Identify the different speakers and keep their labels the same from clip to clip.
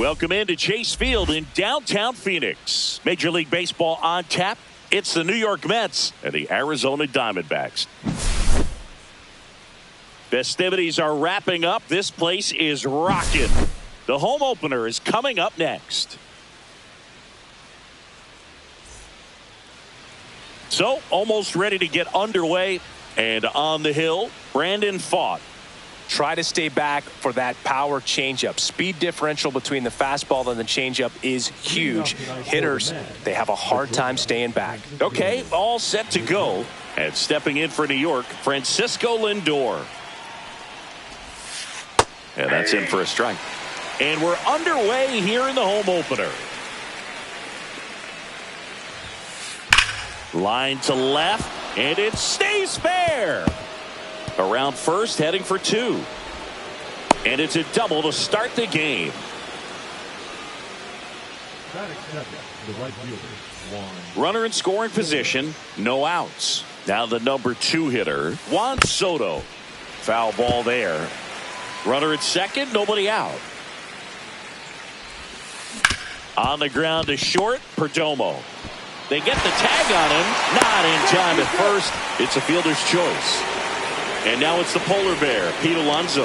Speaker 1: Welcome into Chase Field in downtown Phoenix. Major League Baseball on tap. It's the New York Mets and the Arizona Diamondbacks. Festivities are wrapping up. This place is rocking. The home opener is coming up next. So, almost ready to get underway. And on the hill, Brandon Pfaadt.
Speaker 2: Try to stay back for that power changeup. Speed differential between the fastball and the changeup is huge. Hitters, they have a hard time staying back.
Speaker 1: Okay, all set to go. And stepping in for New York, Francisco Lindor. And that's in for a strike. And we're underway here in the home opener. Line to left, and it stays fair. Around first, heading for two. And it's a double to start the game. Runner in scoring position, no outs. Now the number 2 hitter, Juan Soto. Foul ball there. Runner at second, nobody out. On the ground to short, Perdomo. They get the tag on him, not in time at first. It's a fielder's choice. And now it's the polar bear, Pete Alonso.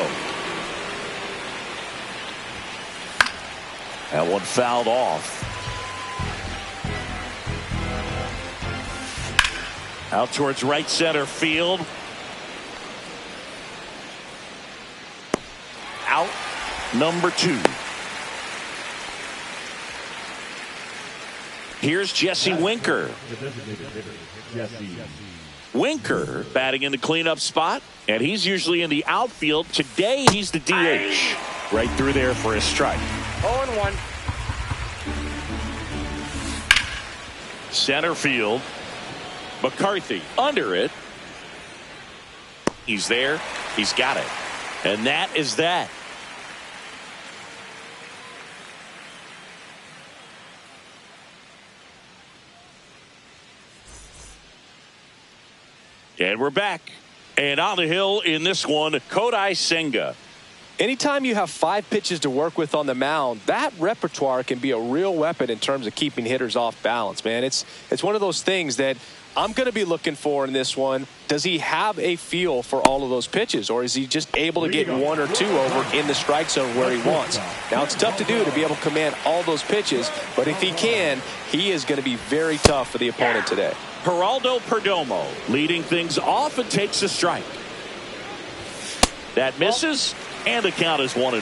Speaker 1: That one fouled off. Out towards right center field. Out, number 2. Here's Jesse Winker. Winker batting in the cleanup spot, and he's usually in the outfield. Today he's the DH. Right through there for a strike.
Speaker 3: 0-1.
Speaker 1: Center field. McCarthy under it. He's there. He's got it. And that is that. And we're back. And on the hill in this one, Kodai Senga.
Speaker 2: Anytime you have 5 pitches to work with on the mound, that repertoire can be a real weapon in terms of keeping hitters off balance, man. It's one of those things that I'm going to be looking for in this one. Does he have a feel for all of those pitches, or is he just able to get 1 or 2 over in the strike zone where he wants? Now, it's tough to do to be able to command all those pitches, but if he can, he is going to be very tough for the opponent today.
Speaker 1: Geraldo Perdomo leading things off and takes a strike. That misses, and the count is 1-1.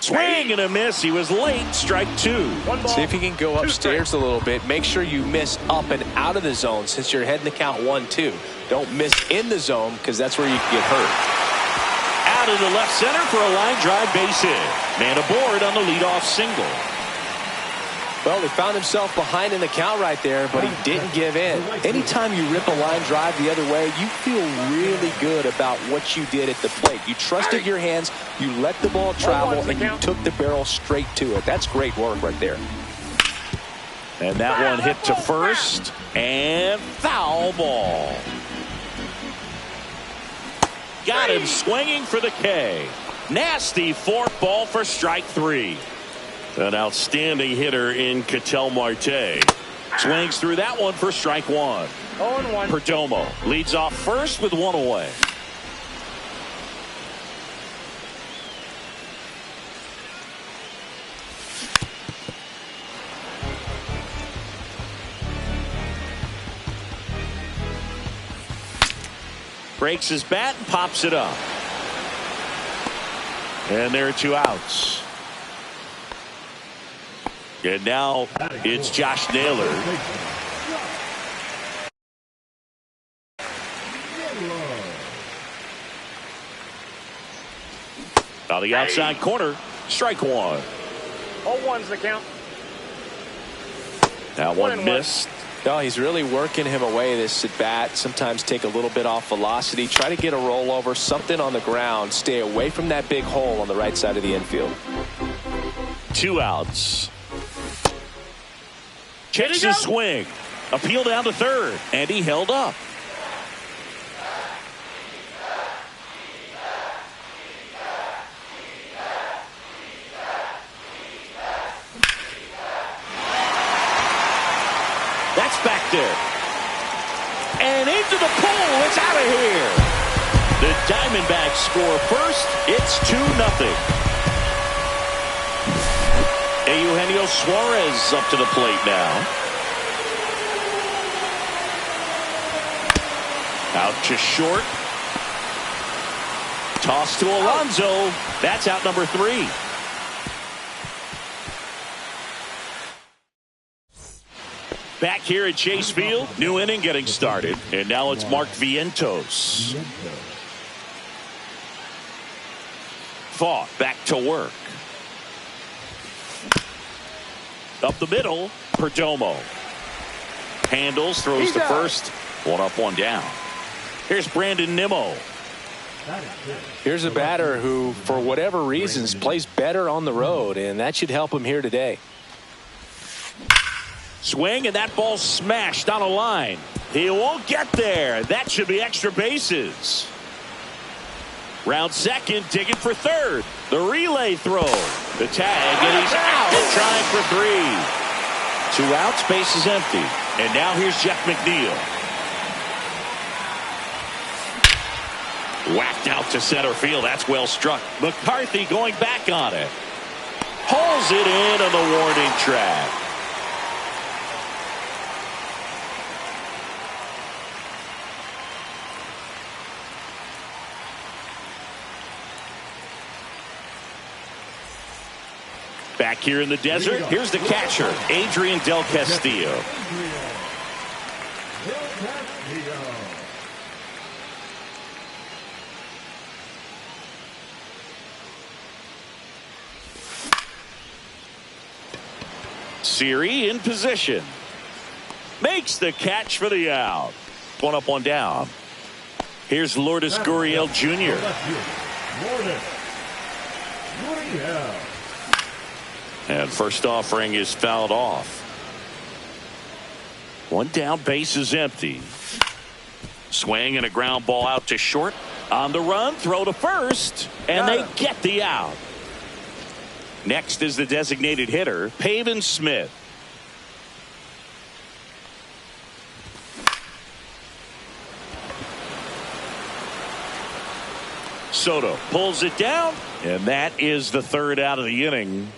Speaker 1: Swing and a miss. He was late. Strike 2.
Speaker 2: See if you can go upstairs a little bit. Make sure you miss up and out of the zone since you're heading the count 1-2. Don't miss in the zone because that's where you can get hurt.
Speaker 1: Out of the left center for a line drive base hit. Man aboard on the leadoff single.
Speaker 2: Well, he found himself behind in the count right there, but he didn't give in. Anytime you rip a line drive the other way, you feel really good about what you did at the plate. You trusted your hands, you let the ball travel, and you took the barrel straight to it. That's great work right there.
Speaker 1: And that one hit to first, and foul ball. Got him swinging for the K. Nasty fork ball for strike 3. An outstanding hitter in Ketel Marte. Swings through that one for strike 1.
Speaker 3: 0-1.
Speaker 1: Perdomo leads off first with 1 away. Breaks his bat and pops it up. And there are 2 outs. And now it's Josh Naylor. On the outside corner, strike 1.
Speaker 3: 0-1's the count.
Speaker 1: That one missed.
Speaker 2: No, he's really working him away this at bat. Sometimes take a little bit off velocity. Try to get a rollover, something on the ground. Stay away from that big hole on the right side of the infield.
Speaker 1: 2 outs. Checks his swing. Appeal down to third. And he held up. blocked it. And into the pool. It's out of here. The Diamondbacks score first. It's 2-0. Eugenio Suarez up to the plate now. Out to short. Toss to Alonso. That's out number 3. Back here at Chase Field, new inning getting started. And now it's Mark Vientos. Fought back to work. Up the middle, Perdomo. Handles, throws to first. One up, one down. Here's Brandon Nimmo.
Speaker 2: Here's a batter who, for whatever reasons, plays better on the road, and that should help him here today.
Speaker 1: Swing, and that ball smashed on a line. He won't get there. That should be extra bases. Round second, digging for third. The relay throw. The tag, and he's out, trying for 3. 2 outs, base is empty. And now here's Jeff McNeil. Whacked out to center field. That's well struck. McCarthy going back on it. Pulls it in on the warning track. Back here in the desert, here's the catcher, Adrian Del Castillo. Siri in position. Makes the catch for the out. One up, one down. Here's Lourdes Gurriel Jr. And first offering is fouled off. One down, base is empty. Swing and a ground ball out to short. On the run, throw to first, and they get the out. Next is the designated hitter, Pavin Smith. Soto pulls it down, and that is the third out of the inning.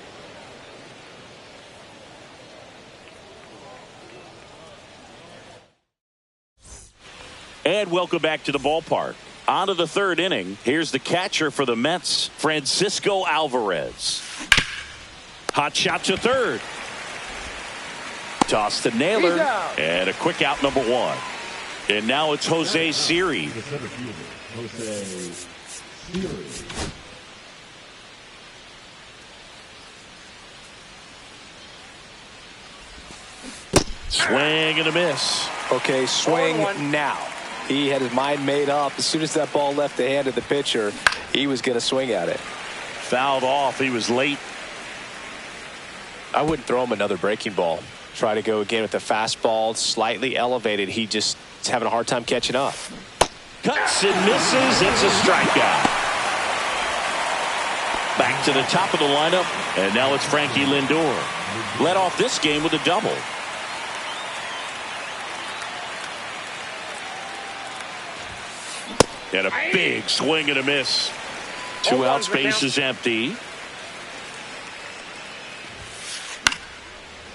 Speaker 1: And welcome back to the ballpark. On to the third inning. Here's the catcher for the Mets, Francisco Alvarez. Hot shot to third. Toss to Naylor. And a quick out, number 1. And now it's Jose Siri. Swing and a miss.
Speaker 2: Okay, swing now. He had his mind made up. As soon as that ball left the hand of the pitcher, he was going to swing at it.
Speaker 1: Fouled off. He was late.
Speaker 2: I wouldn't throw him another breaking ball. Try to go again with the fastball, slightly elevated. He just is having a hard time catching up.
Speaker 1: Cuts and misses. It's a strikeout. Back to the top of the lineup, and now it's Frankie Lindor. Led off this game with a double. And a big swing and a miss. 2 outs, base is empty.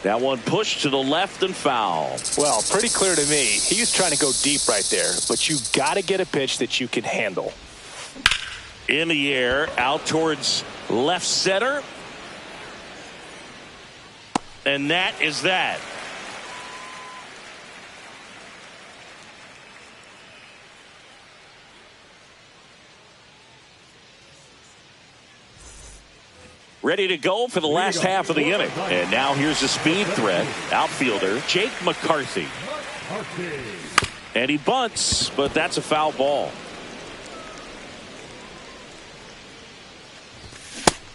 Speaker 1: That one pushed to the left and foul.
Speaker 2: Well, pretty clear to me. He was trying to go deep right there, but you got to get a pitch that you can handle.
Speaker 1: In the air, out towards left center. And that is that. Ready to go for the last half of the inning. And now here's a speed threat. Outfielder Jake McCarthy. And he bunts, but that's a foul ball.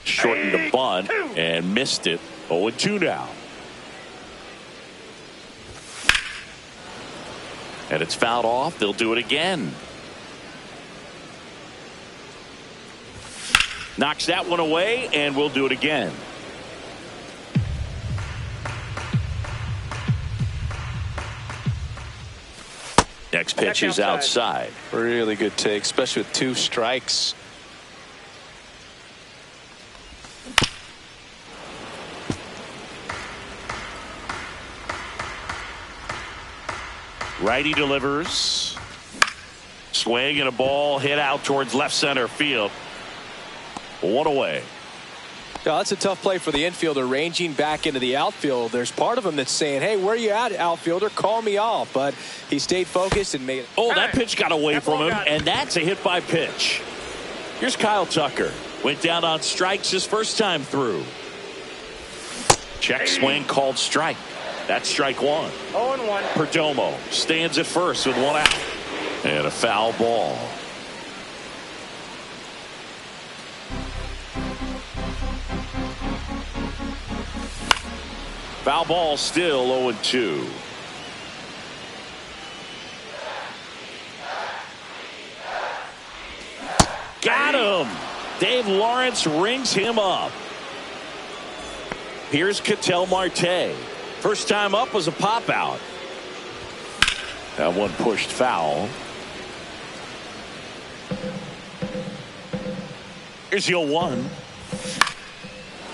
Speaker 1: Shortened the bunt and missed it. 0-2 now. And it's fouled off. They'll do it again. Knocks that one away, and we'll do it again. Next pitch is outside.
Speaker 2: Really good take, especially with 2 strikes.
Speaker 1: Righty delivers. Swing and a ball hit out towards left center field. 1 away.
Speaker 2: Yeah, that's a tough play for the infielder, ranging back into the outfield. There's part of him that's saying, hey, where you at, outfielder? Call me off. But he stayed focused and made it.
Speaker 1: Oh, that pitch got away from him, and that's a hit by pitch. Here's Kyle Tucker. Went down on strikes his first time through. Check swing called strike. That's strike 1.
Speaker 3: 0-1.
Speaker 1: Perdomo stands at first with 1 out. And a foul ball. Foul ball, still 0-2. Got him. Dave Lawrence rings him up. Here's Ketel Marte. First time up was a pop out. That one pushed foul. Here's 0-1.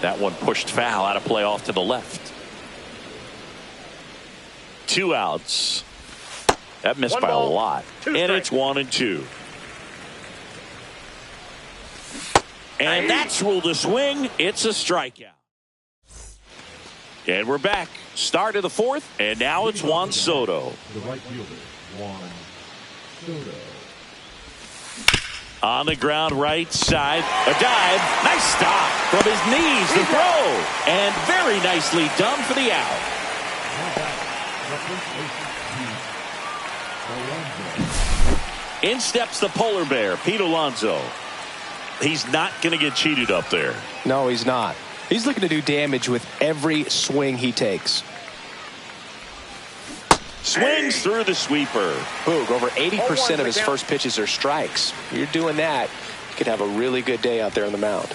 Speaker 1: That one pushed foul, out of play off to the left. 2 outs. That missed by a lot. And it's 1-2. And that's ruled a swing. It's a strikeout. And we're back. Start of the 4th, and now it's Juan Soto.
Speaker 4: The right fielder, Juan Soto.
Speaker 1: On the ground, right side, a dive, nice stop from his knees to throw, and very nicely done for the out. In steps the polar bear, Pete Alonso. He's not going to get cheated up there.
Speaker 2: No, he's not. He's looking to do damage with every swing he takes.
Speaker 1: Swings through the sweeper.
Speaker 2: Boog, over 80% of his first pitches are strikes. You're doing that, you could have a really good day out there on the mound.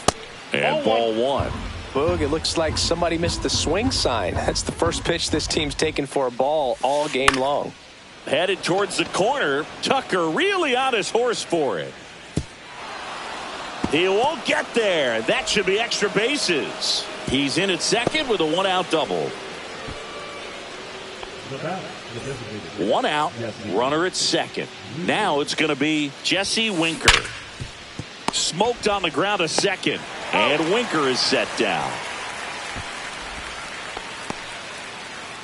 Speaker 1: And ball 1.
Speaker 2: Boog, it looks like somebody missed the swing sign. That's the first pitch this team's taken for a ball all game long.
Speaker 1: Headed towards the corner. Tucker really on his horse for it. He won't get there. That should be extra bases. He's in at second with a 1-out double. 1 out, runner at second. Now it's going to be Jesse Winker. Smoked on the ground a second, and Winker is set down.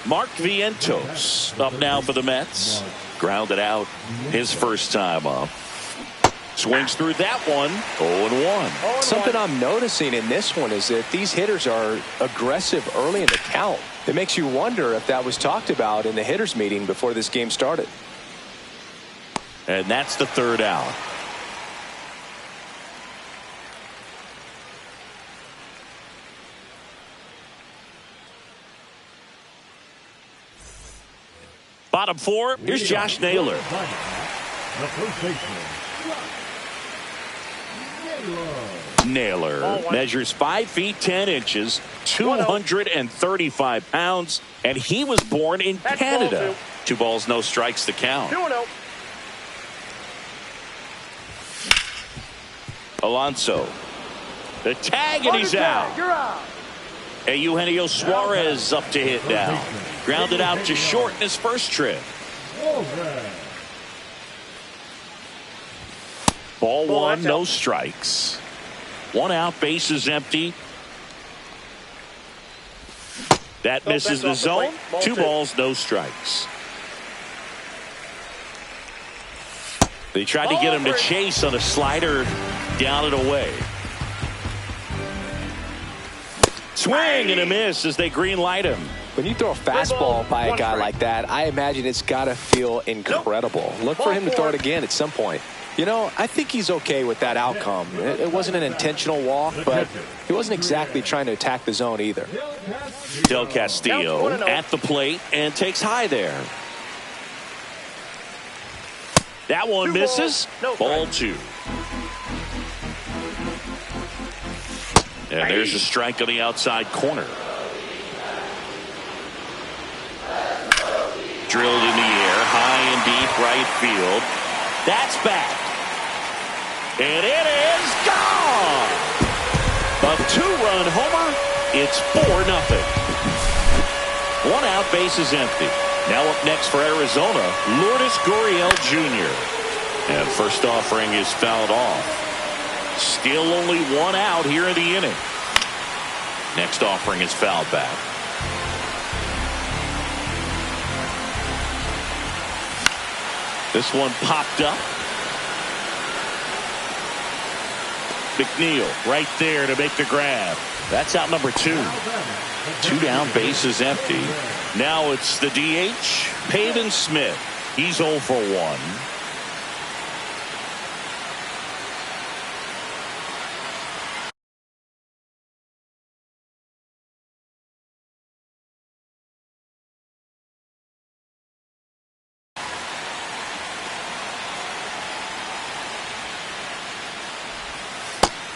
Speaker 1: Mark Vientos up now for the Mets. Grounded out his first time up. Swings through that one. 0-1.
Speaker 2: Something I'm noticing in this one is that these hitters are aggressive early in the count. It makes you wonder if that was talked about in the hitters meeting before this game started.
Speaker 1: And that's the 3rd out. Bottom 4, here's Josh Naylor. Naylor measures 5 feet 10 inches, 235 pounds, and he was born in Canada. 2 balls, no strikes to count.
Speaker 3: 2-0.
Speaker 1: Alonso. The tag, and he's out.
Speaker 3: You're out.
Speaker 1: And Eugenio Suarez up to hit now. Grounded out to short in his first trip. Ball 1, no strikes. 1 out, bases empty. That misses the zone. 2 balls, no strikes. They tried to get him to chase on a slider, down and away. Swing and a miss as they green light him.
Speaker 2: When you throw a fastball by a guy like that, I imagine it's got to feel incredible. Look for him to throw it again at some point. You know, I think he's okay with that outcome. It wasn't an intentional walk, but he wasn't exactly trying to attack the zone either.
Speaker 1: Del Castillo at the plate and takes high there. That one misses. Ball 2. And there's a strike on the outside corner. Drilled in the air, high in deep right field. That's back. And it is gone. A 2-run homer. It's 4-0. 1 out, bases empty. Now up next for Arizona, Lourdes Gurriel Jr. And first offering is fouled off. Still only 1 out here in the inning. Next offering is fouled back. This one popped up. McNeil right there to make the grab. That's out number 2. 2 down, bases empty. Now it's the DH, Pavin Smith. He's 0 for 1.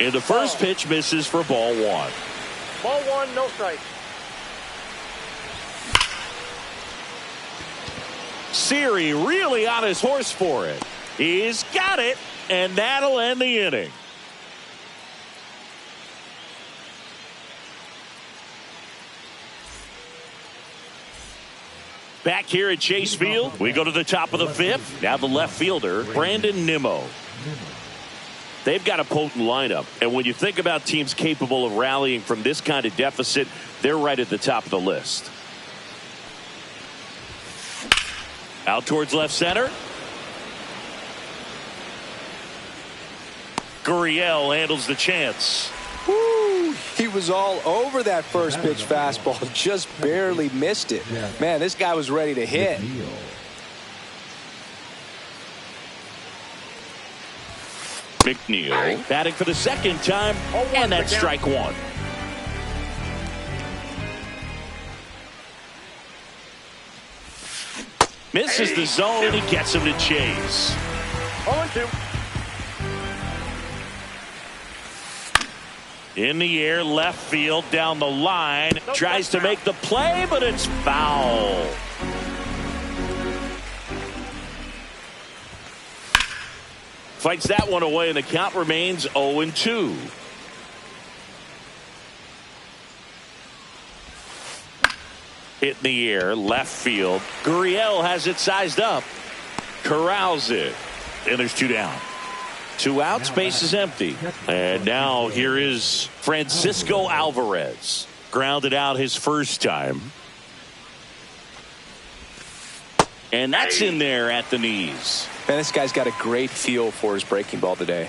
Speaker 1: And the first pitch misses for ball 1.
Speaker 3: Ball 1, no strike.
Speaker 1: Siri really on his horse for it. He's got it, and that'll end the inning. Back here at Chase Field, we go to the top of the 5th. Now the left fielder, Brandon Nimmo. They've got a potent lineup, and when you think about teams capable of rallying from this kind of deficit, they're right at the top of the list. Out towards left center. Gurriel handles the chance.
Speaker 2: Woo, he was all over that first pitch fastball, just barely missed it. Man, this guy was ready to hit.
Speaker 1: McNeil batting for the second time, and that's strike 1. Misses the zone, and he gets him to chase.
Speaker 3: 0-2.
Speaker 1: In the air, left field, down the line. Tries to make the play, but it's foul. Fights that one away, and the count remains 0-2. Hit in the air, left field. Gurriel has it sized up. Corrals it. And there's 2 down. 2 outs, base is empty. And now here is Francisco Alvarez. Grounded out his first time. And that's in there at the knees.
Speaker 2: Man, this guy's got a great feel for his breaking ball today.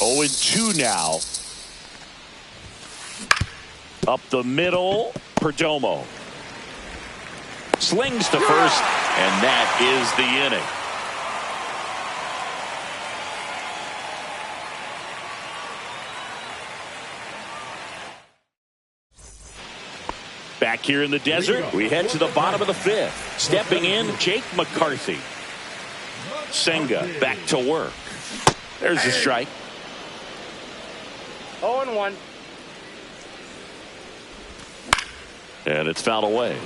Speaker 1: Oh, and 2 now. Up the middle, Perdomo. Slings to first, and that is the inning. Back here in the desert, we head to the bottom of the 5th. Stepping in, Jake McCarthy. Senga back to work. There's a strike.
Speaker 3: 0-1.
Speaker 1: And it's fouled away.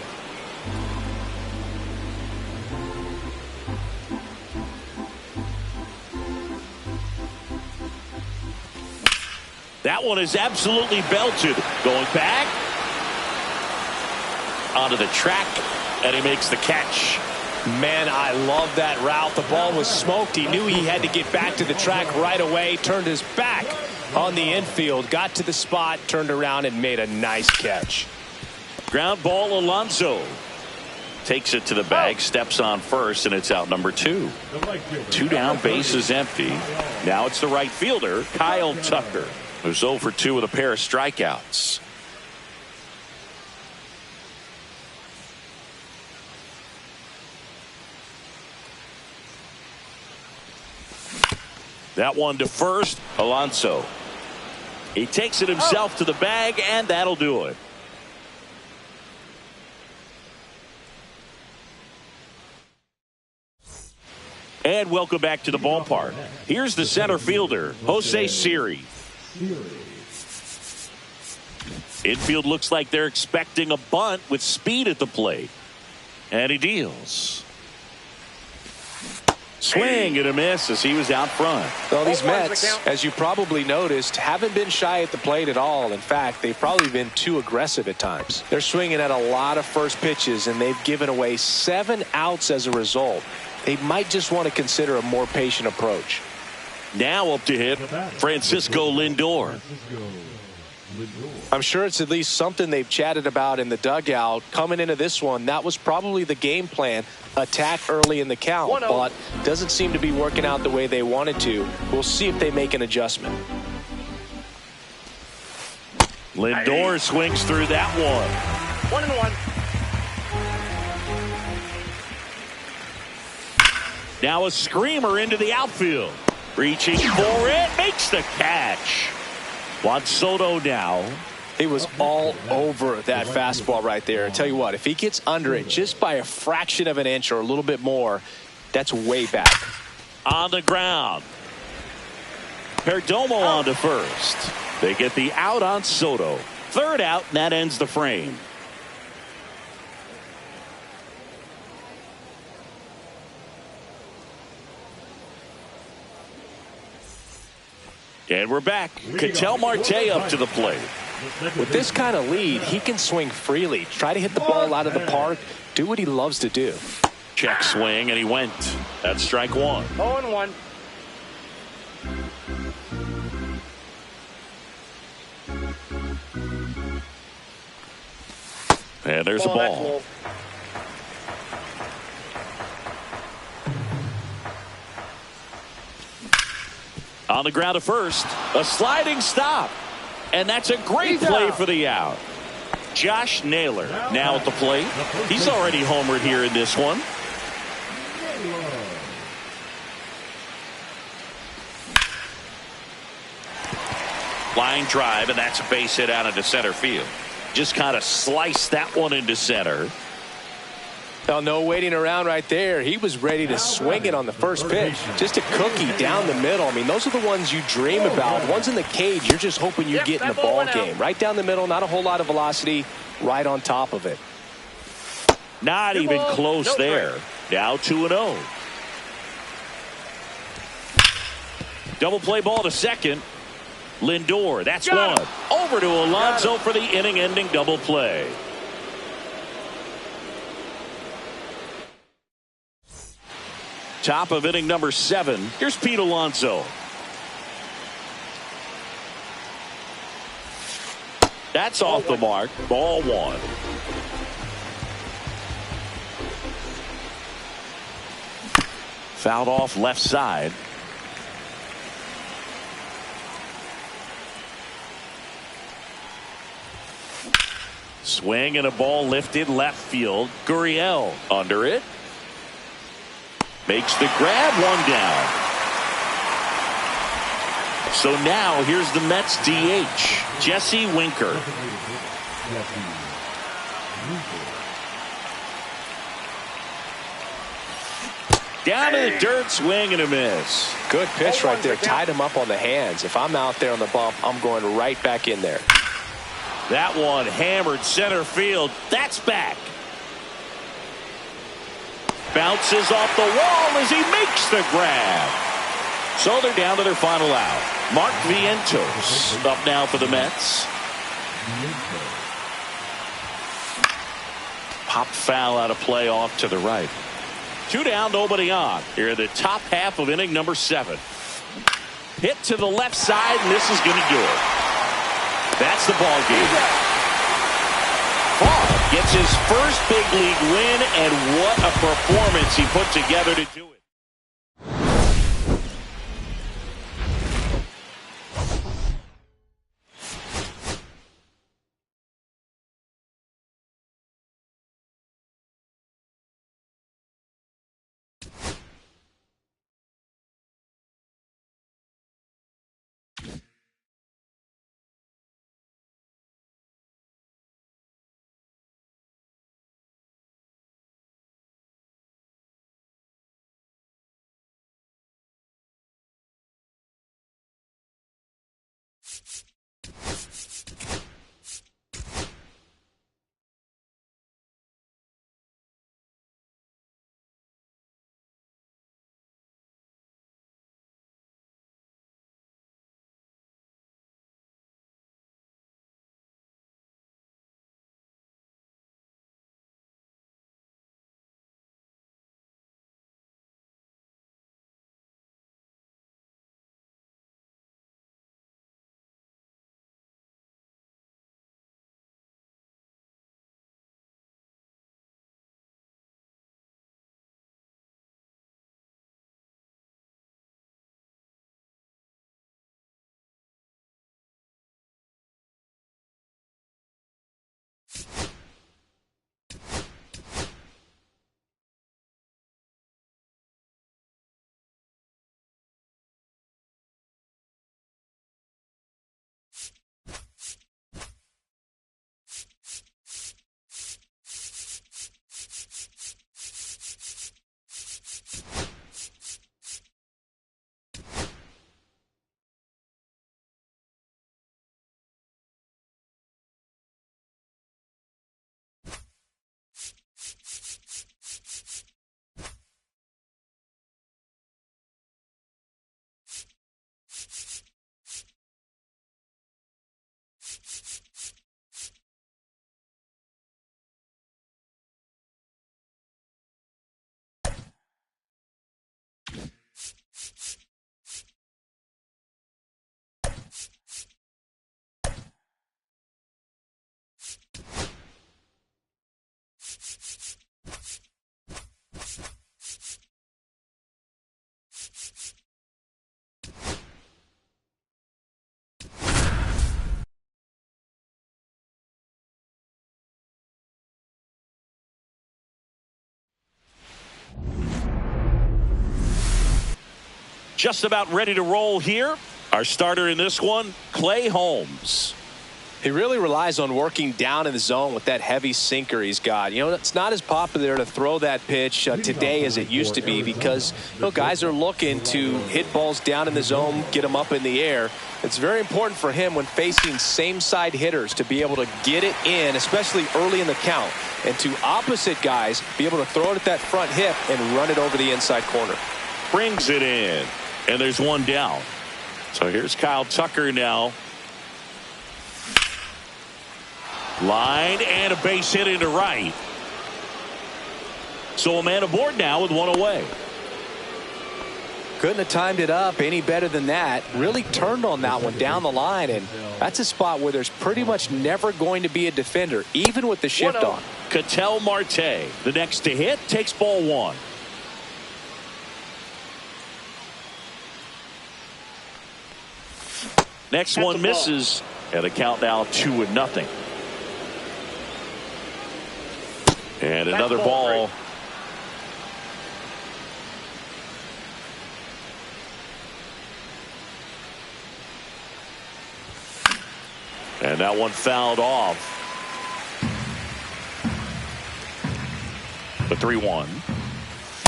Speaker 1: That one is absolutely belted. Going back. Onto the track, and he makes the catch.
Speaker 2: Man, I love that route. The ball was smoked. He knew he had to get back to the track right away. Turned his back on the infield. Got to the spot, turned around, and made a nice catch.
Speaker 1: Ground ball, Alonso. Takes it to the bag, steps on first, and it's out number 2. 2 down, base is empty. Now it's the right fielder, Kyle Tucker, who's 0 for 2 with a pair of strikeouts. That one to first, Alonso. He takes it himself to the bag, and that'll do it. And welcome back to the ballpark. Here's the center fielder, Jose Siri. Infield looks like they're expecting a bunt with speed at the plate. And he deals. Swing and a miss as he was out front.
Speaker 2: Well, these Mets, as you probably noticed, haven't been shy at the plate at all. In fact, they've probably been too aggressive at times. They're swinging at a lot of first pitches, and they've given away 7 outs as a result. They might just want to consider a more patient approach.
Speaker 1: Now up to hit, Francisco Lindor.
Speaker 2: I'm sure it's at least something they've chatted about in the dugout. Coming into this one, that was probably the game plan. Attack early in the count, but doesn't seem to be working out the way they wanted to. We'll see if they make an adjustment.
Speaker 1: Lindor swings through that one.
Speaker 3: 1-1.
Speaker 1: Now a screamer into the outfield. Reaching for it, makes the catch. Juan Soto now.
Speaker 2: He was all over that fastball right there. I tell you what, if he gets under it just by a fraction of an inch or a little bit more, that's way back.
Speaker 1: On the ground. Perdomo on to first. They get the out on Soto. Third out, and that ends the frame. And we're back. Ketel Marte up to the plate.
Speaker 2: With this kind of lead, he can swing freely. Try to hit the ball out of the park. Do what he loves to do.
Speaker 1: Check swing, and he went. That's strike one.
Speaker 3: 0-1.
Speaker 1: And there's a ball. On the ground to first. A sliding stop. And that's a great play for the out. Josh Naylor now at the plate. He's already homered here in this one. Line drive, and that's a base hit out into center field. Just kind of sliced that one into center.
Speaker 2: Well, no waiting around right there. He was ready to swing it on the first pitch. Just a cookie down the middle. I mean, those are the ones you dream about. Ones in the cage, you're just hoping you get in the ball game. Right down the middle, not a whole lot of velocity, right on top of it.
Speaker 1: Not even close there. Now 2-0. Double play ball to second. Lindor, that's one. Over to Alonso for the inning-ending double play. Top of inning number 7. Here's Pete Alonso. That's off the mark. Ball one. Fouled off left side. Swing and a ball lifted left field. Gurriel under it. Makes the grab, one down. So now here's the Mets DH, Jesse Winker. Down to the dirt, swing and a miss.
Speaker 2: Good pitch right there. Tied him up on the hands. If I'm out there on the bump, I'm going right back in there.
Speaker 1: That one hammered center field. That's back. Bounces off the wall as he makes the grab. So they're down to their final out. Mark Vientos up now for the Mets. Pop foul out of play off to the right. 2 down, nobody on. Here in the top half of inning number 7. Hit to the left side, and this is going to do it. That's the ball game. Farr gets his first big league win, and what a performance he put together to do it. Just about ready to roll here. Our starter in this one, Clay Holmes.
Speaker 2: He really relies on working down in the zone with that heavy sinker he's got. You know, it's not as popular to throw that pitch today as it used to be because, you know, guys are looking to hit balls down in the zone, get them up in the air. It's very important for him when facing same-side hitters to be able to get it in, especially early in the count, and to opposite guys be able to throw it at that front hip and run it over the inside corner.
Speaker 1: Brings it in, and there's one down. So here's Kyle Tucker now. Line and a base hit into right. So a man aboard now with one away.
Speaker 2: Couldn't have timed it up any better than that. Really turned on that one down the line, and that's a spot where there's pretty much never going to be a defender, even with the shift on.
Speaker 1: Ketel Marte, the next to hit, takes ball one. Next one misses, and a count now 2-0. And another ball. And that one fouled off. The 3-1.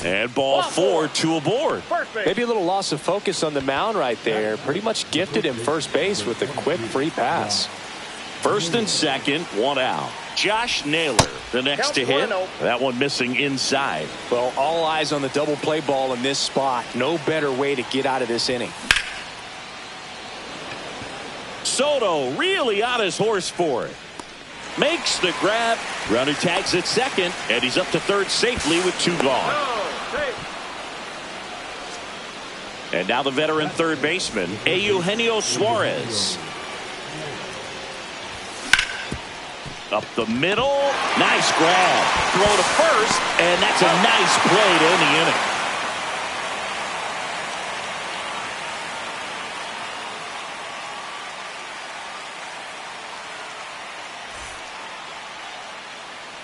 Speaker 1: And ball 4, 2 aboard.
Speaker 2: Maybe a little loss of focus on the mound right there. Pretty much gifted him first base with a quick free pass.
Speaker 1: First and second, one out. Josh Naylor, the next to hit. That one missing inside.
Speaker 2: Well, all eyes on the double play ball in this spot. No better way to get out of this inning.
Speaker 1: Soto really on his horse for it. Makes the grab. Runner tags at second, and he's up to third safely with 2 gone. And now the veteran third baseman, Eugenio Suarez. Up the middle. Nice grab. Throw to first, and that's a nice play to end the inning.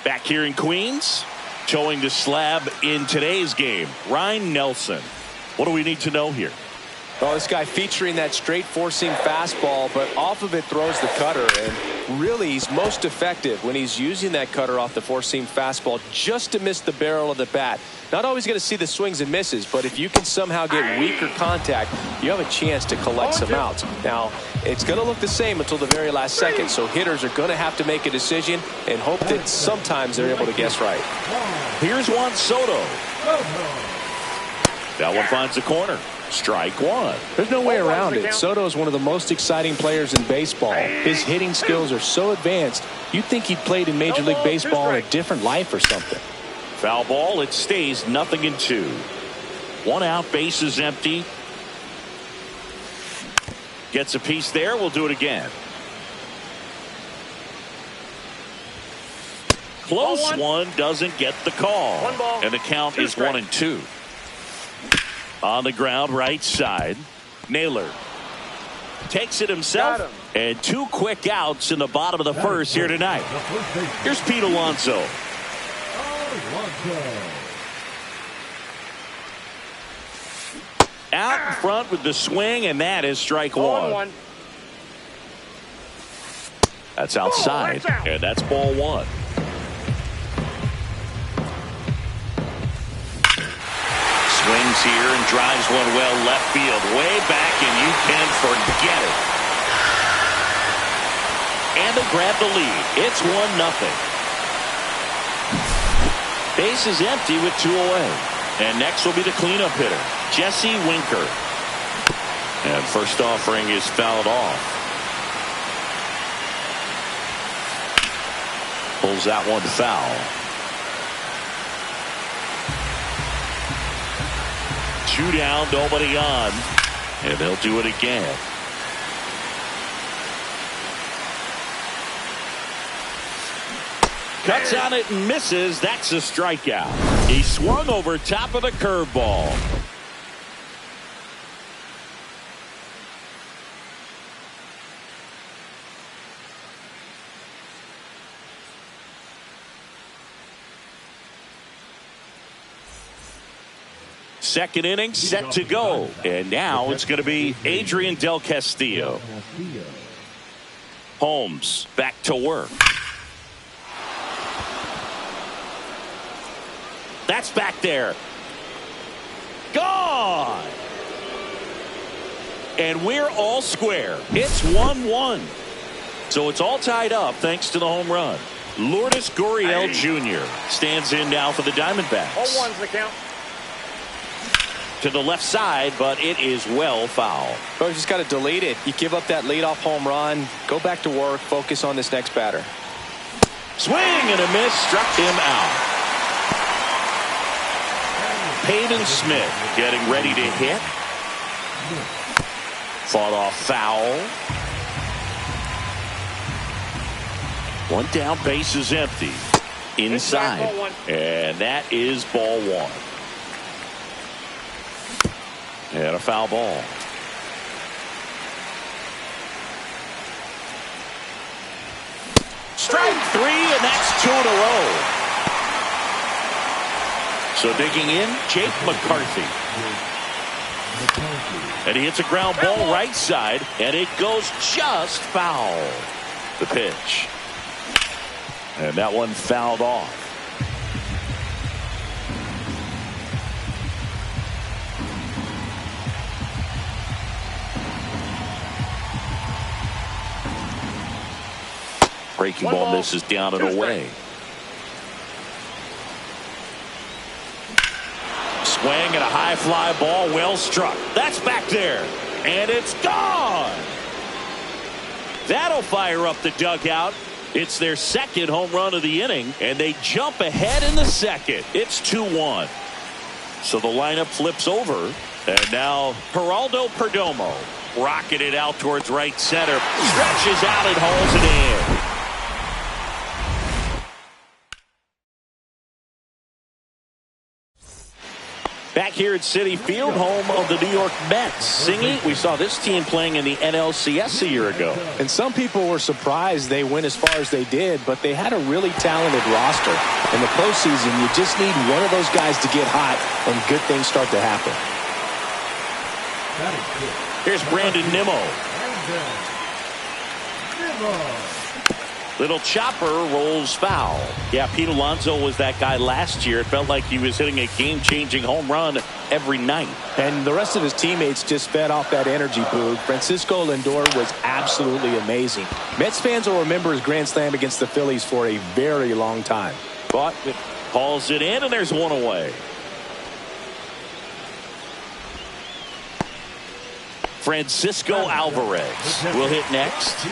Speaker 1: Back here in Queens, towing the slab in today's game, Ryan Nelson. What do we need to know here?
Speaker 2: Well, this guy featuring that straight four-seam fastball, but off of it throws the cutter, and really he's most effective when he's using that cutter off the four-seam fastball just to miss the barrel of the bat. Not always going to see the swings and misses, but if you can somehow get weaker contact, you have a chance to collect some outs. Now, it's going to look the same until the very last second, so hitters are going to have to make a decision and hope that sometimes they're able to guess right.
Speaker 1: Here's Juan Soto. That one finds the corner. Strike one.
Speaker 2: There's no way around it. Soto is one of the most exciting players in baseball. His hitting skills are so advanced, you'd think he'd played in Major League Baseball in a different life or something.
Speaker 1: Foul ball. It stays 0-2. 1 out. Base is empty. Gets a piece there. We'll do it again. Close one. Doesn't get the call. And the count is 1-2. On the ground, right side. Naylor takes it himself. And 2 quick outs in the bottom of the first here tonight. Here's Pete Alonso. Out in front with the swing, and that is strike one. That's outside, and that's ball 1. Swings here and drives one well left field, way back, and you can forget it. And they grab the lead. It's 1-0. Base is empty with 2 away. And next will be the cleanup hitter, Jesse Winker. And first offering is fouled off. Pulls that one foul. 2 down, nobody on. And they'll do it again. Cuts on it and misses. That's a strikeout. He swung over top of the curveball. Second inning set to go. And now it's going to be Adrian Del Castillo. Holmes back to work. That's back there. Gone. And we're all square. It's 1-1. So it's all tied up thanks to the home run. Lourdes Gurriel Jr. stands in now for the Diamondbacks.
Speaker 3: 0-1's the count.
Speaker 1: To the left side, but it is well foul.
Speaker 2: Well, you just got to delete it. You give up that leadoff home run. Go back to work. Focus on this next batter.
Speaker 1: Swing and a miss. Struck him out. Peyton Smith getting ready to hit. Fought off foul. One down, base is empty. Inside. And that is ball one. And a foul ball. Strike three, and that's two in a row. So digging in, Jake McCarthy. And he hits a ground ball right side, and it goes just foul. The pitch. And that one fouled off. Breaking ball misses down and away. Swing and a high fly ball, well struck. That's back there. And it's gone. That'll fire up the dugout. It's their second home run of the inning, and they jump ahead in the second. It's 2-1. So the lineup flips over, and now Geraldo Perdomo rocketed out towards right center. Stretches out and hauls it in. Back here at Citi Field, home of the New York Mets. Singing, we saw this team playing in the NLCS a year ago.
Speaker 2: And some people were surprised they went as far as they did, but they had a really talented roster. In the postseason, you just need one of those guys to get hot, and good things start to happen.
Speaker 1: Here's Brandon Nimmo. Little chopper rolls foul. Yeah, Pete Alonso was that guy last year. It felt like he was hitting a game-changing home run every night.
Speaker 2: And the rest of his teammates just fed off that energy, Boog. Francisco Lindor was absolutely amazing. Mets fans will remember his grand slam against the Phillies for a very long time.
Speaker 1: But it hauls it in, and there's one away. Francisco Alvarez will hit next.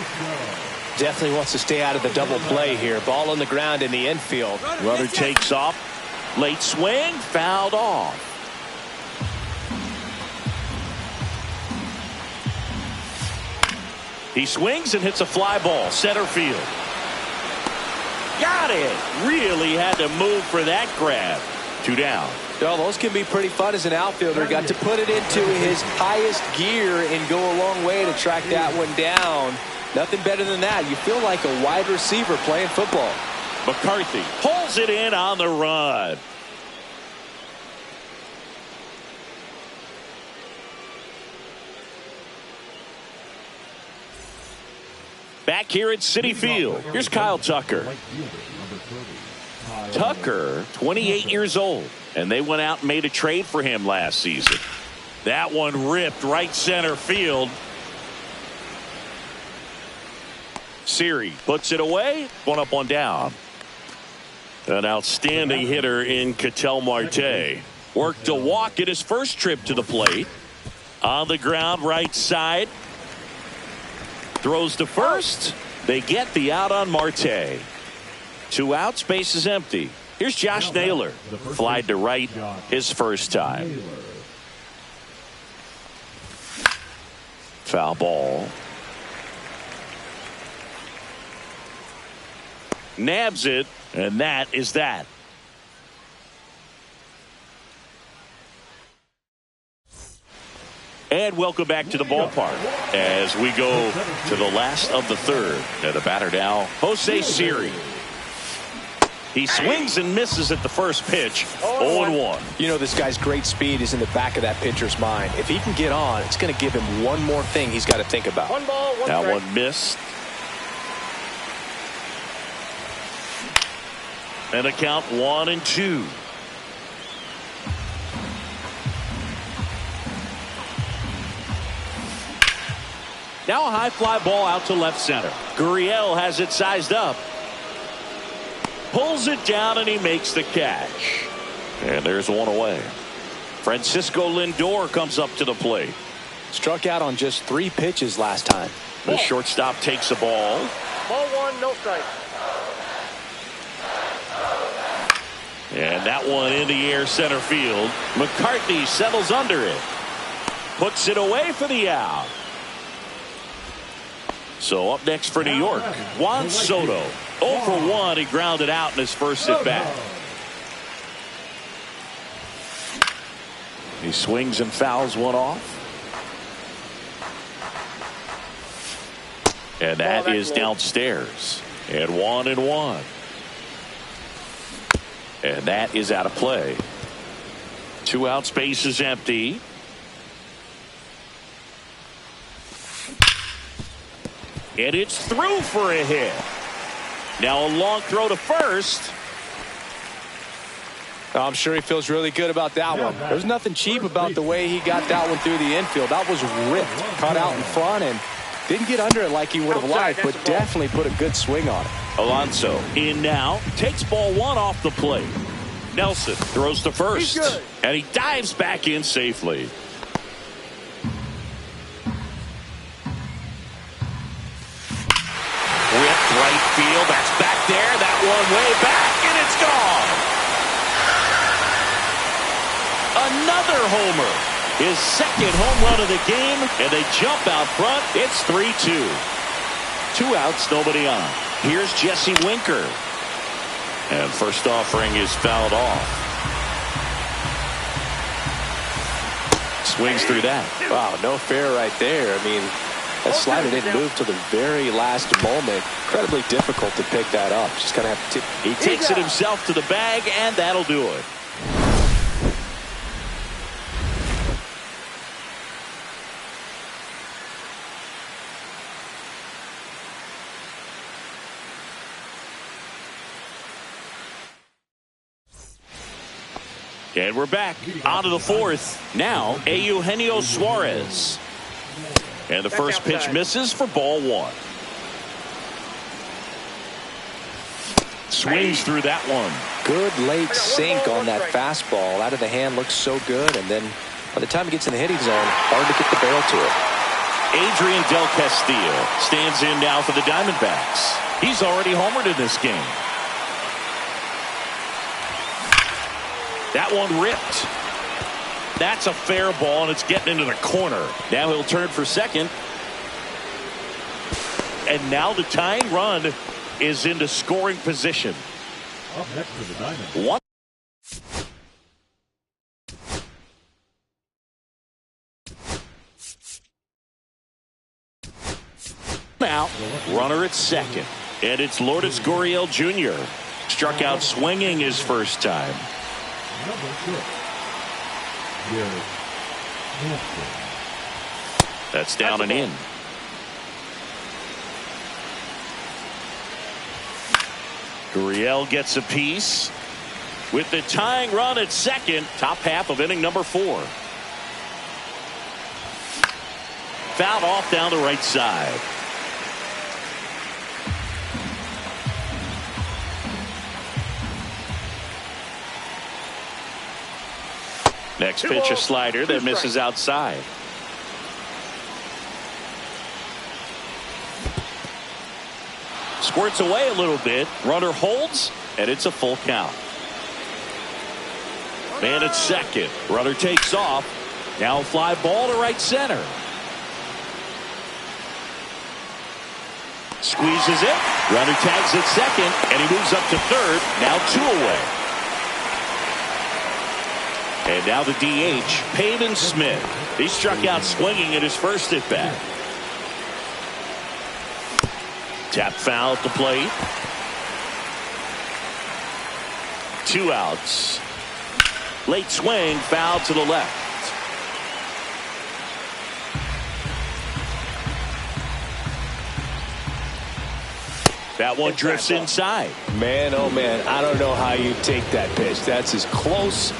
Speaker 2: Definitely wants to stay out of the double play here. Ball on the ground in the infield.
Speaker 1: Runner takes off. Late swing, fouled off. He swings and hits a fly ball. Center field. Got it. Really had to move for that grab. Two down.
Speaker 2: Well, those can be pretty fun as an outfielder. Got to put it into his highest gear and go a long way to track that one down. Nothing better than that. You feel like a wide receiver playing football.
Speaker 1: McCarthy pulls it in on the run. Back here at Citi Field, here's Kyle Tucker. Tucker, 28 years old, and they went out and made a trade for him last season. That one ripped right center field. Siri puts it away. One up, one down. An outstanding hitter in Ketel Marte. Worked a walk at his first trip to the plate. On the ground, right side. Throws to first. They get the out on Marte. 2 outs, base is empty. Here's Josh Naylor. Flied to right his first time. Foul ball. Nabs it, and that is that. And welcome back to the ballpark as we go to the last of the third. And the batter now, Jose Siri. He swings and misses at the first pitch. 0-1.
Speaker 2: You know, this guy's great speed is in the back of that pitcher's mind. If he can get on, it's going to give him one more thing he's got to think about.
Speaker 3: 1 ball, 1
Speaker 1: That
Speaker 3: strike.
Speaker 1: one missed. And a count 1-2. Now a high fly ball out to left center. Gurriel has it sized up. Pulls it down and he makes the catch. And there's one away. Francisco Lindor comes up to the plate.
Speaker 2: Struck out on just 3 pitches last time.
Speaker 1: The shortstop takes the ball.
Speaker 3: Ball 1, no strike.
Speaker 1: And that one in the air center field. McCartney settles under it. Puts it away for the out. So up next for New York, Juan Soto. 0 for 1. He grounded out in his first at bat. He swings and fouls one off. And that is downstairs. And 1-1. And that is out of play. 2 out, space is empty. And it's through for a hit. Now a long throw to first.
Speaker 2: I'm sure he feels really good about that one. There's nothing cheap about the way he got that one through the infield. That was ripped, cut out in front, and didn't get under it like he would have liked, but definitely put a good swing on it.
Speaker 1: Alonso in now, takes ball 1 off the plate. Nelson throws to first, and he dives back in safely. Whipped right field, that's back there, that one way back, and it's gone. Another homer. His second home run of the game, and they jump out front. It's 3-2. 2 outs, nobody on. Here's Jesse Winker. And first offering is fouled off. Swings through that.
Speaker 2: Wow, no fair right there. I mean, that slider didn't move till the very last moment. Incredibly difficult to pick that up. Just kind of have to.
Speaker 1: He takes it himself to the bag, and that'll do it. And we're back out of the 4th. Now, Eugenio Suarez. And the first pitch misses for ball 1. Swings through that one.
Speaker 2: Good late sink on that fastball. Out of the hand, looks so good. And then by the time he gets in the hitting zone, hard to get the barrel to it.
Speaker 1: Adrian Del Castillo stands in now for the Diamondbacks. He's already homered in this game. That one ripped. That's a fair ball, and it's getting into the corner. Now he'll turn for second. And now the tying run is into scoring position.
Speaker 4: Up next for the Diamondbacks.
Speaker 1: One out, runner at second. And it's Lourdes Gurriel Jr. Struck out swinging his first time.
Speaker 4: Number 6. Garrett Hampton.
Speaker 1: That's down and in. Gurriel gets a piece with the tying run at second. Top half of inning number 4. Fouled off down the right side. Next pitch, a slider that misses outside. Squirts away a little bit. Runner holds, and it's a full count. Man at second. Runner takes off. Now a fly ball to right center. Squeezes it. Runner tags at second, and he moves up to third. Now 2 away. And now the DH, Pavin Smith. He struck out swinging at his first at bat. Tap foul at the plate. 2 outs. Late swing, foul to the left. That one drifts inside.
Speaker 2: Man, oh man, I don't know how you take that pitch. That's as close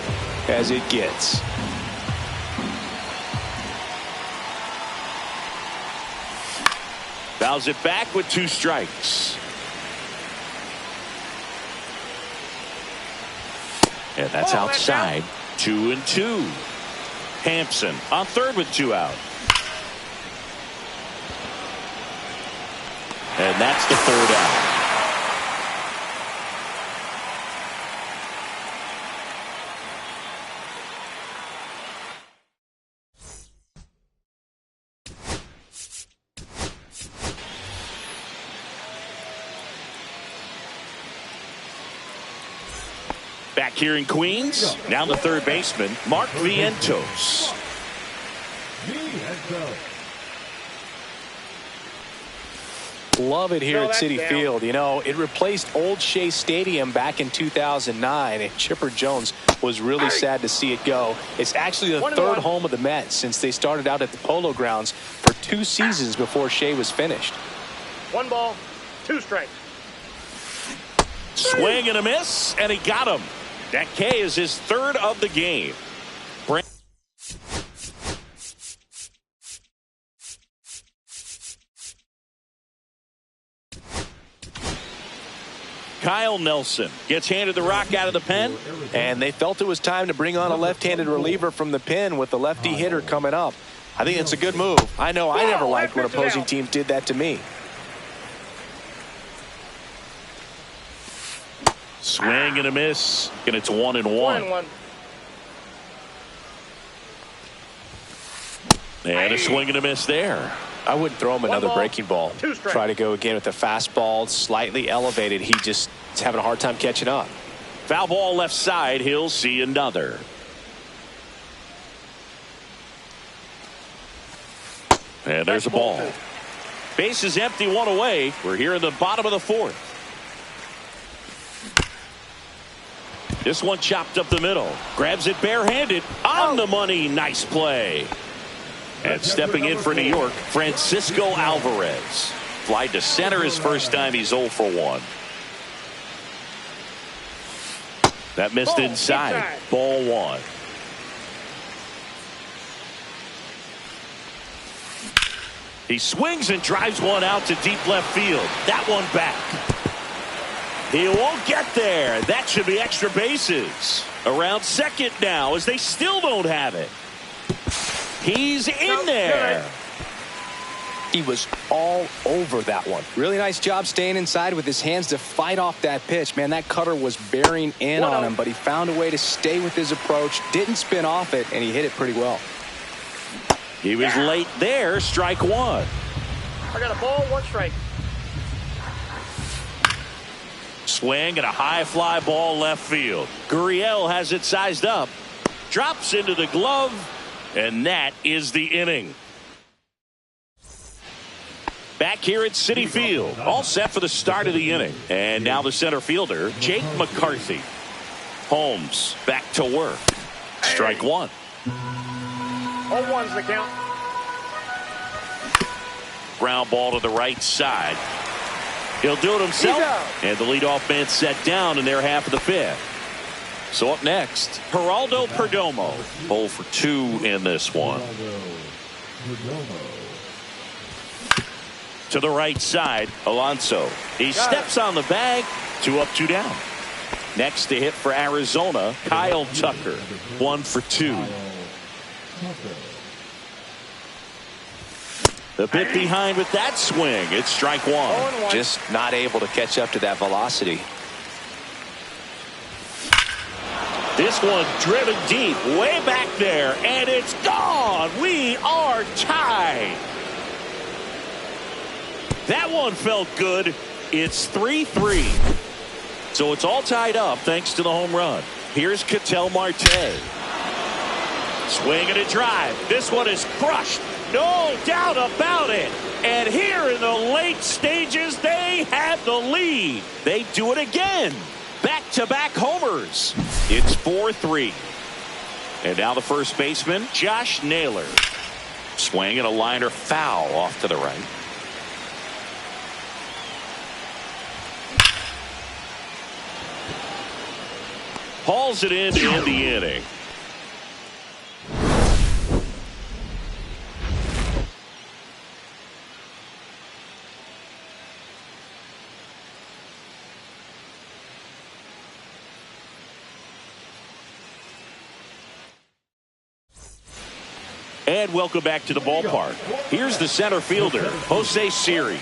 Speaker 2: as it gets.
Speaker 1: Fouls it back with 2 strikes. And that's outside. 2-2. Hampson on third with 2 out. And that's the 3rd out. Back here in Queens, now the third baseman, Mark Vientos.
Speaker 2: Love it here at Citi Field. You know, it replaced Old Shea Stadium back in 2009, and Chipper Jones was really sad to see it go. It's actually the 3rd home of the Mets since they started out at the Polo Grounds for 2 seasons before Shea was finished.
Speaker 3: 1 ball, 2 strikes.
Speaker 1: Swing and a miss, and he got him. That K is his 3rd of the game. Kyle Nelson gets handed the rock out of the pen.
Speaker 2: And they felt it was time to bring on a left-handed reliever from the pen with the lefty hitter coming up. I think it's a good move. I know I never liked when opposing teams did that to me.
Speaker 1: Swing and a miss, and it's 1-1. And a swing and a miss there.
Speaker 2: I wouldn't throw him another breaking ball. Try to go again with the fastball, slightly elevated. He just is having a hard time catching up.
Speaker 1: Foul ball left side. He'll see another. And there's a ball. Base is empty, 1 away. We're here in the bottom of the 4th. This one chopped up the middle. Grabs it barehanded. On the money. Nice play. And stepping in for New York, Francisco Alvarez. Fly to center his first time. He's 0 for 1. That missed inside. Ball 1. He swings and drives one out to deep left field. That one back. He won't get there. That should be extra bases. Around second now as they still don't have it. He's in there.
Speaker 2: He was all over that one.
Speaker 5: Really nice job staying inside with his hands to fight off that pitch. Man, that cutter was bearing in on him, but he found a way to stay with his approach, didn't spin off it, and he hit it pretty well.
Speaker 1: He was late there. Strike 1.
Speaker 3: I got a ball, 1 strike.
Speaker 1: Swing and a high fly ball left field. Gurriel has it sized up. Drops into the glove. And that is the inning. Back here at Citi Field. All set for the start of the inning. And now the center fielder, Jake McCarthy. Holmes back to work. Strike 1.
Speaker 3: 0-1's the count.
Speaker 1: Ground ball to the right side. He'll do it himself. And the leadoff man set down in their half of the 5th. So up next, Geraldo Perdomo. 0 for 2 in this one. To the right side, Alonso. He steps on the bag. 2 up, 2 down. Next to hit for Arizona, Kyle Tucker. 1 for 2. The bit behind with that swing. It's strike 1.
Speaker 2: Just not able to catch up to that velocity.
Speaker 1: This one driven deep, way back there, and it's gone. We are tied. That one felt good. It's 3-3. So it's all tied up thanks to the home run. Here's Ketel Marte. Swing and a drive. This one is crushed. No doubt about it. And here in the late stages, they have the lead. They do it again. Back-to-back homers. It's 4-3. And now the first baseman, Josh Naylor. Swing and a liner foul off to the right. Hauls it in to end the inning. And welcome back to the ballpark. Here's the center fielder, Jose Siri.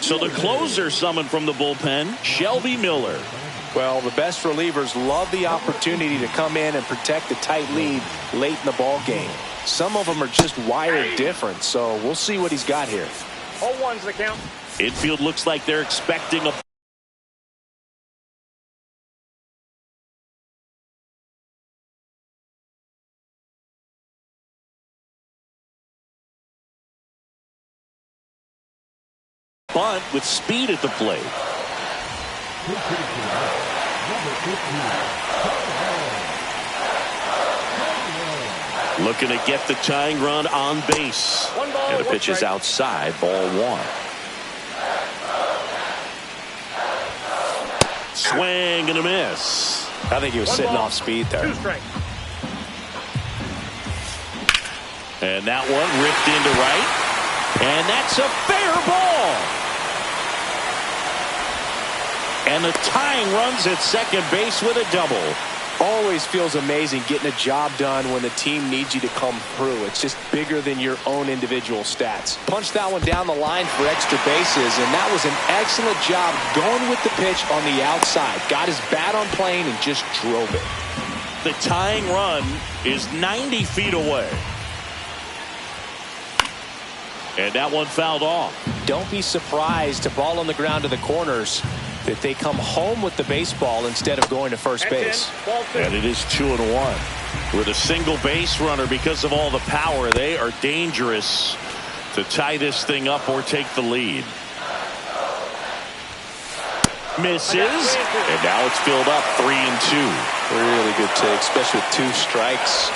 Speaker 1: So the closer summoned from the bullpen, Shelby Miller.
Speaker 2: Well, the best relievers love the opportunity to come in and protect the tight lead late in the ball game. Some of them are just wired different, so we'll see what he's got here.
Speaker 3: 0-1's the count.
Speaker 1: Infield looks like they're expecting a bunt with speed at the plate. Looking to get the tying run on base. And the pitch is outside, ball one. Swing and a miss.
Speaker 2: I think he was sitting off speed there.
Speaker 3: 2 strikes.
Speaker 1: And that one ripped into right. And that's a fair ball. And the tying runs at second base with a double.
Speaker 2: Always feels amazing getting a job done when the team needs you to come through. It's just bigger than your own individual stats. Punched that one down the line for extra bases, and that was an excellent job going with the pitch on the outside. Got his bat on plane and just drove it.
Speaker 1: The tying run is 90 feet away. And that one fouled off.
Speaker 2: Don't be surprised to ball on the ground to the corners that they come home with the baseball instead of going to first base.
Speaker 1: And it is 2-1. With a single base runner, because of all the power, they are dangerous to tie this thing up or take the lead. Misses. And now it's filled up 3-2.
Speaker 2: Really good take, especially with 2 strikes.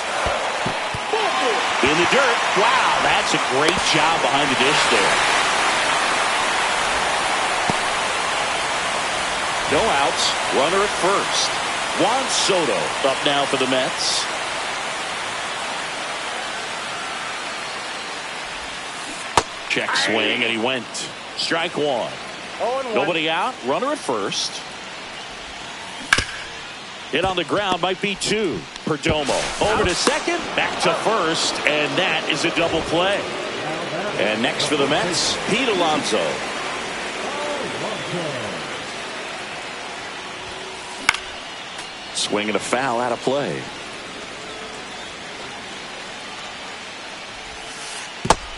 Speaker 1: In the dirt. Wow, that's a great job behind the dish there. No outs, runner at first. Juan Soto up now for the Mets. Check swing, and he went. Strike one. Nobody out, runner at first. Hit on the ground, might be 2. Perdomo over to second, back to first, and that is a double play. And next for the Mets, Pete Alonso. Swing and a foul out of play.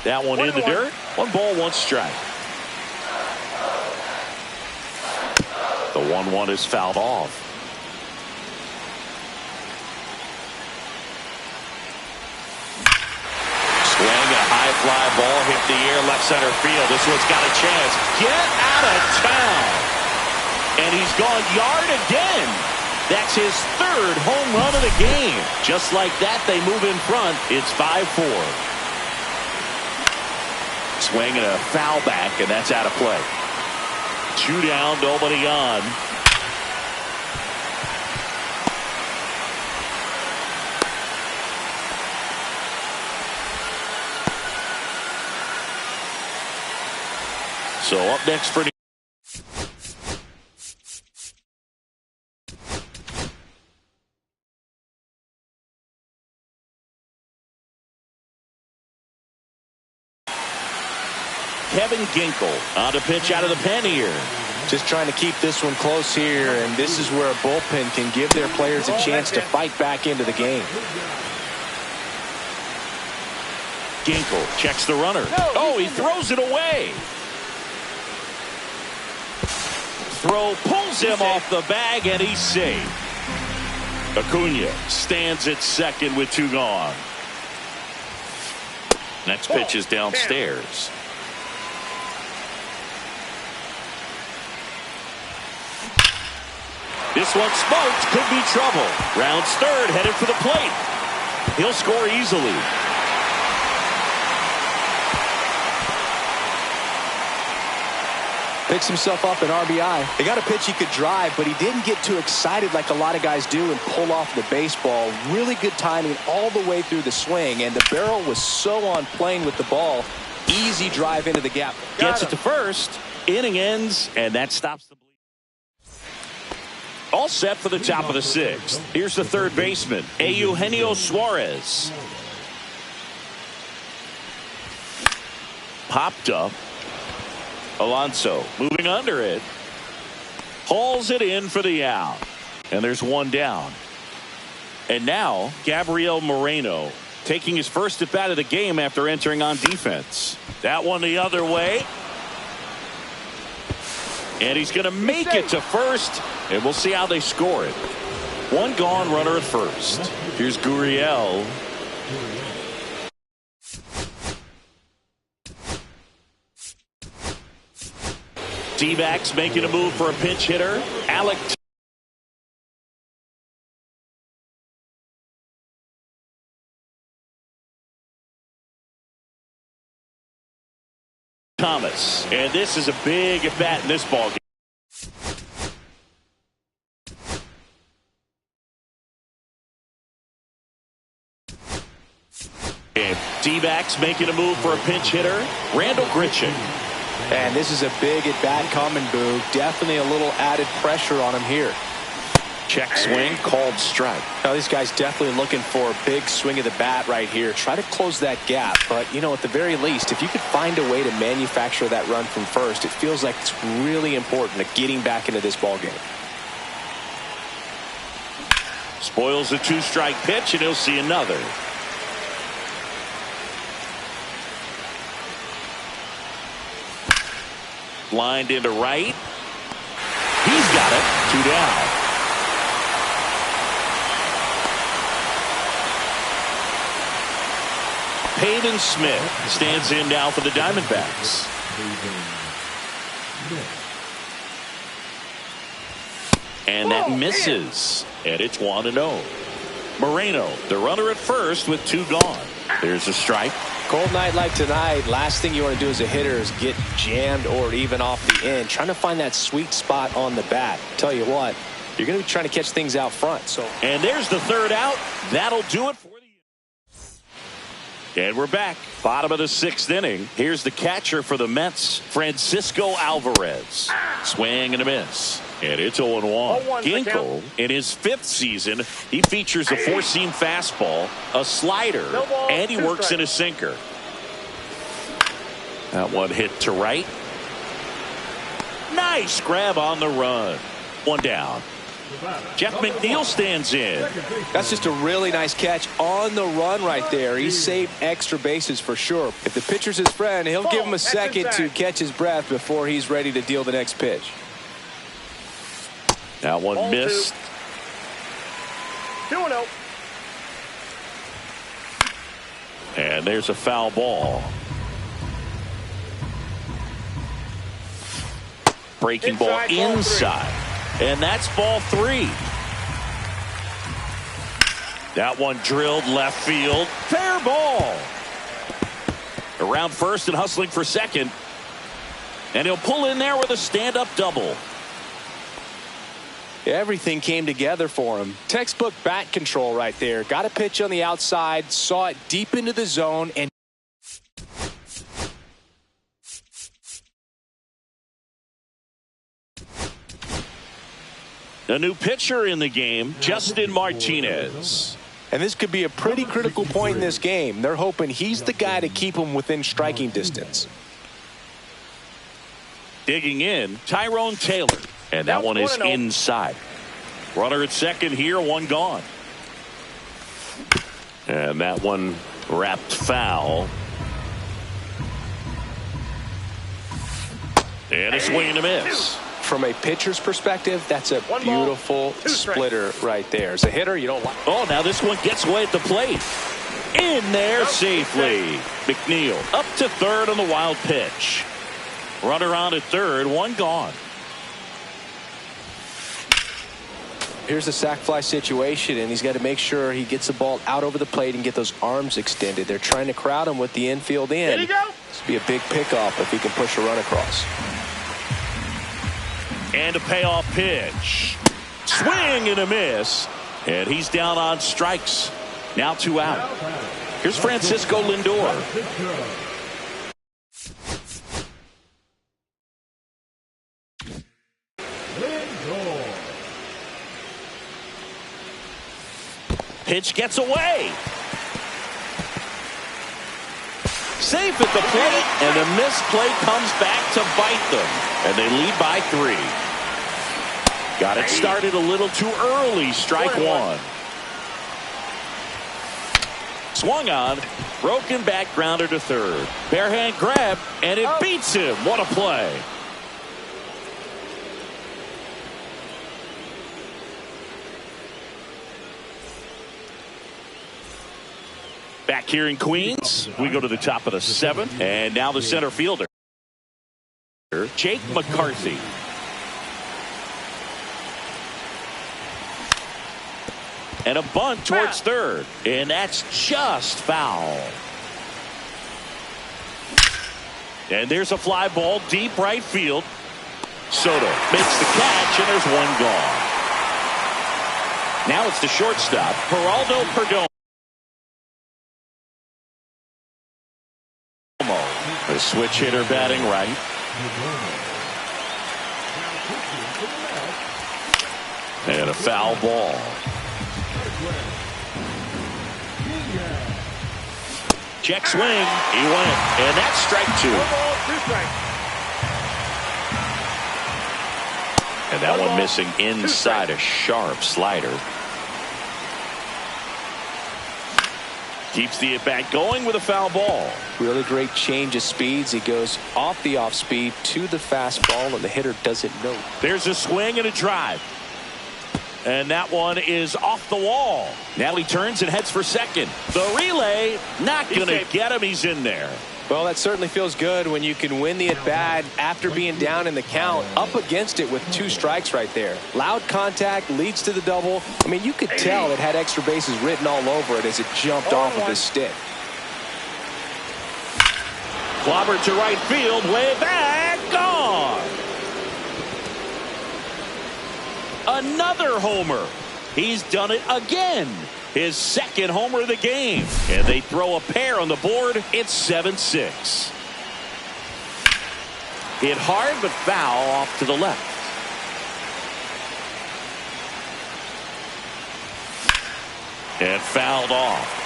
Speaker 1: That one in the dirt. 1 ball, 1 strike. The 1-1 is fouled off. Swing and a high fly ball hit the air left center field. This one's got a chance. Get out of town. And he's gone yard again. That's his 3rd home run of the game. Just like that, they move in front. It's 5-4. Swing and a foul back, and that's out of play. 2 down, nobody on. So up next for Kevin Ginkel on to pitch out of the pen here.
Speaker 2: Just trying to keep this one close here, and this is where a bullpen can give their players a chance to fight back into the game.
Speaker 1: Ginkel checks the runner. Oh, he throws it away. Throw pulls him off the bag, and he's safe. Acuna stands at second with 2 gone. Next pitch is downstairs. This one smoked, could be trouble. Rounds third, headed for the plate. He'll score easily.
Speaker 5: Picks himself up an RBI. They got a pitch he could drive, but he didn't get too excited like a lot of guys do and pull off the baseball. Really good timing all the way through the swing, and the barrel was so on plane with the ball. Easy drive into the gap.
Speaker 1: Gets it to first. Inning ends, and that stops the bleed. All set for the top of the 6th. Here's the third baseman, Eugenio Suarez. Popped up. Alonso moving under it. Hauls it in for the out. And there's 1 down. And now Gabriel Moreno taking his first at bat of the game after entering on defense. That one the other way. And he's going to make it to first. And we'll see how they score it. 1 gone, runner at first. Here's Gurriel. D-backs making a move for a pinch hitter. Alec Thomas. And this is a big at bat in this ball game. D-backs making a move for a pinch hitter. Randall Grichuk.
Speaker 5: And this is a big at bat coming, Boo. Definitely a little added pressure on him here.
Speaker 1: Check swing, called strike.
Speaker 5: Now these guys definitely looking for a big swing of the bat right here. Try to close that gap, but you know, at the very least, if you could find a way to manufacture that run from first, it feels like it's really important to getting back into this ball game.
Speaker 1: Spoils a 2-strike pitch, and he'll see another. Lined into right. He's got it. 2 down. Peyton Smith stands in now for the Diamondbacks. And that misses. And it's 1-0. Moreno, the runner at first with 2 gone. There's a strike.
Speaker 5: Cold night like tonight, last thing you want to do as a hitter is get jammed or even off the end. Trying to find that sweet spot on the bat. Tell you what, you're going to be trying to catch things out front.
Speaker 1: And there's the 3rd out. That'll do it for the. And we're back. Bottom of the 6th inning. Here's the catcher for the Mets, Francisco Alvarez. Swing and a miss. And it's 0-1. Ginkel, in his 5th season, he features a 4-seam fastball, a slider, and he works in a sinker. That one hit to right. Nice grab on the run. 1 down. Jeff McNeil stands in.
Speaker 5: That's just a really nice catch on the run right there. He saved extra bases for sure. If the pitcher's his friend, he'll give him a second to catch his breath before he's ready to deal the next pitch.
Speaker 1: That one missed.
Speaker 3: 2-0.
Speaker 1: And there's a foul ball. Breaking ball inside. And that's ball 3. That one drilled left field. Fair ball. Around first and hustling for second. And he'll pull in there with a stand-up double.
Speaker 5: Everything came together for him. Textbook bat control right there. Got a pitch on the outside, saw it deep into the zone, and
Speaker 1: a new pitcher in the game, Justin Martinez.
Speaker 5: And this could be a pretty critical point in this game. They're hoping he's the guy to keep them within striking distance.
Speaker 1: Digging in, Tyrone Taylor. And that one is inside. Runner at second here, 1 gone. And that one wrapped foul. And a swing and a miss.
Speaker 2: From a pitcher's perspective, that's a beautiful splitter right there. As a hitter, you don't like.
Speaker 1: Oh, now this one gets away at the plate. In there safely. McNeil up to third on the wild pitch. Runner on at third, one gone.
Speaker 2: Here's the sac fly situation, and he's got to make sure he gets the ball out over the plate and get those arms extended. They're trying to crowd him with the infield in.
Speaker 3: There you go.
Speaker 2: This would be a big pickoff if he can push a run across.
Speaker 1: And a payoff pitch. Swing and a miss. And he's down on strikes. Now 2 out. Here's Francisco Lindor. Pitch gets away. Safe at the plate, and a missed play comes back to bite them. And they lead by 3. Got it started a little too early. Strike 1. Swung on. Broken back grounder to third. Barehand grab, and it beats him. What a play. Back here in Queens, we go to the top of the 7th, and now the center fielder, Jake McCarthy. And a bunt towards third, and that's just foul. And there's a fly ball deep right field. Soto makes the catch, and there's one gone. Now it's the shortstop, Geraldo Perdomo. The switch hitter batting right. And a foul ball. Check swing. He went. And that's strike 2. And that one missing inside a sharp slider. Keeps the at-bat going with a foul ball.
Speaker 2: Really great change of speeds. He goes off the off-speed to the fastball, and the hitter doesn't know.
Speaker 1: There's a swing and a drive. And that one is off the wall. Now he turns and heads for second. The relay, not going to get him. He's in there.
Speaker 2: Well, that certainly feels good when you can win the at-bat after being down in the count, up against it with 2 strikes right there. Loud contact leads to the double. I mean, you could tell it had extra bases written all over it as it jumped off of his stick.
Speaker 1: Clobbered to right field, way back, gone. Another homer. He's done it again. His second homer of the game. And they throw a pair on the board. It's 7-6. Hit hard but foul off to the left. And fouled off.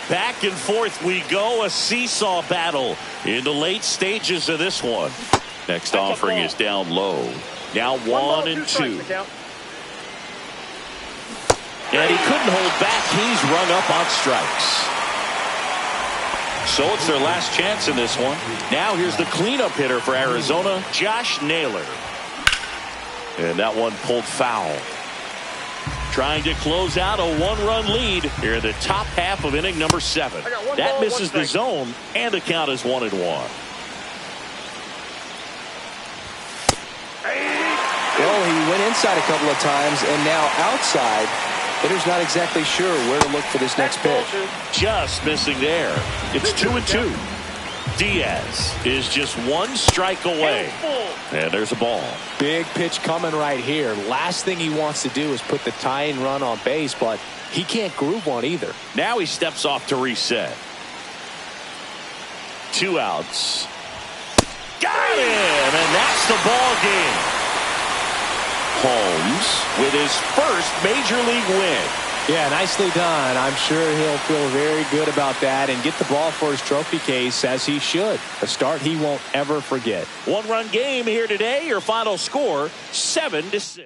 Speaker 1: Back and forth we go. A seesaw battle in the late stages of this one. Next offering is down low. Now 1 and 2. And he couldn't hold back. He's rung up on strikes. So it's their last chance in this one. Now here's the cleanup hitter for Arizona, Josh Naylor. And that one pulled foul. Trying to close out a 1-run lead here in the top half of inning number 7. That misses the zone, and the count is 1-1.
Speaker 2: Well, he went inside a couple of times, and now outside. Hitter's not exactly sure where to look for this next pitch.
Speaker 1: Just missing there. It's 2-2. Diaz is just 1 strike away. And there's a ball.
Speaker 2: Big pitch coming right here. Last thing he wants to do is put the tying run on base, but he can't groove one either.
Speaker 1: Now he steps off to reset. 2 outs. Got him! And that's the ball game. Holmes with his first major league win.
Speaker 2: Yeah, nicely done. I'm sure he'll feel very good about that and get the ball for his trophy case, as he should. A start he won't ever forget.
Speaker 1: 1-run game here today. Your final score, 7-6.